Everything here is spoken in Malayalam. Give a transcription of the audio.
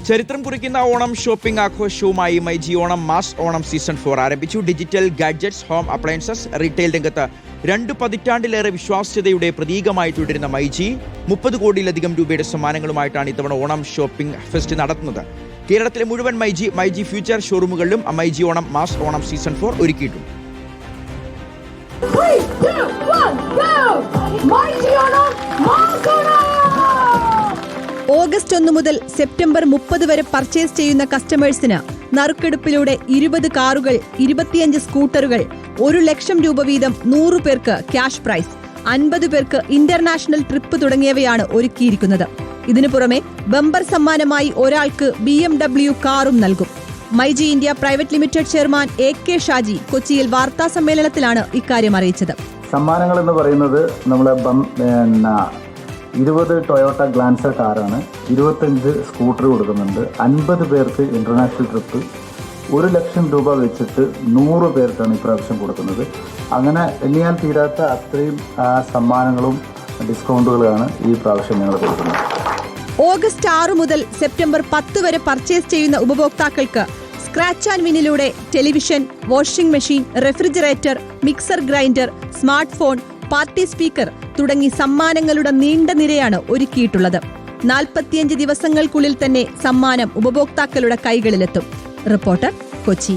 ചരിത്രം കുറിക്കുന്ന ഓണം ഷോപ്പിംഗ് ആഘോഷവുമായി മൈജി ഓണം മാസ് ഓണം സീസൺ 4 ആരംഭിച്ചു. Digital gadgets, home appliances, retail രംഗത്ത് 2 പതിറ്റാണ്ടിലേറെ വിശ്വാസ്യതയുടെ പ്രതീകമായി തുടരുന്ന മൈജി 30 കോടിയിലധികം രൂപയുടെ സമ്മാനങ്ങളുമായിട്ടാണ് ഇത്തവണ ഓണം ഷോപ്പിംഗ് ഫെസ്റ്റ് നടത്തുന്നത്. കേരളത്തിലെ മുഴുവൻ മൈജി ഫ്യൂച്ചർ ഷോറൂമുകളിലും മൈജി ഓണം മാസ് ഓണം സീസൺ 4 ഒരുക്കിയിട്ടുണ്ട്. ഓഗസ്റ്റ് 1 മുതൽ സെപ്റ്റംബർ 30 വരെ പർച്ചേസ് ചെയ്യുന്ന കസ്റ്റമേഴ്സിന് നറുക്കെടുപ്പിലൂടെ 20 കാറുകൾ, 25 സ്കൂട്ടറുകൾ, 1 ലക്ഷം രൂപ വീതം 100 പേർക്ക് ക്യാഷ് പ്രൈസ്, 50 പേർക്ക് ഇന്റർനാഷണൽ ട്രിപ്പ് തുടങ്ങിയവയാണ് ഒരുക്കിയിരിക്കുന്നത്. ഇതിനു പുറമെ ബമ്പർ സമ്മാനമായി ഒരാൾക്ക് BMW കാറും നൽകും. MyG India private limited chairman AK Shaji കൊച്ചിയിൽ വാർത്താ സമ്മേളനത്തിലാണ് ഇക്കാര്യം അറിയിച്ചത്. സമ്മാനങ്ങൾ എന്ന് പറയുന്നത് നമ്മളെ 20 ടൊയോട്ട ഗ്ലാൻസർ കാറാണ്, 25 സ്കൂട്ടർ കൊടുക്കുന്നുണ്ട്, 50 പേർക്ക് ഇന്റർനാഷണൽ ട്രിപ്പ്, 1 ലക്ഷം രൂപ വെച്ചിട്ട് 100 പേർക്കാണ് ഇപ്രാവശ്യം കൊടുക്കുന്നത്. അങ്ങനെ എണ്ണിയാൽ തീരാത്ത അത്രയും സമ്മാനങ്ങളും ഡിസ്കൗണ്ടുകളാണ് ഈ പ്രാവശ്യം ഞങ്ങൾ കൊടുക്കുന്നത്. ഓഗസ്റ്റ് 6 മുതൽ സെപ്റ്റംബർ 10 വരെ പർച്ചേസ് ചെയ്യുന്ന ഉപഭോക്താക്കൾക്ക് സ്ക്രാച്ച് ആൻഡ് വിനിലൂടെ television, washing machine, refrigerator, mixer grinder, smart phone, party speaker തുടങ്ങി സമ്മാനങ്ങളുടെ നീണ്ട നിരയാണ് ഒരുക്കിയിട്ടുള്ളത്. 45 ദിവസങ്ങൾക്കുള്ളിൽ തന്നെ സമ്മാനം ഉപഭോക്താക്കളുടെ കൈകളിലെത്തും. റിപ്പോർട്ടർ, കൊച്ചി.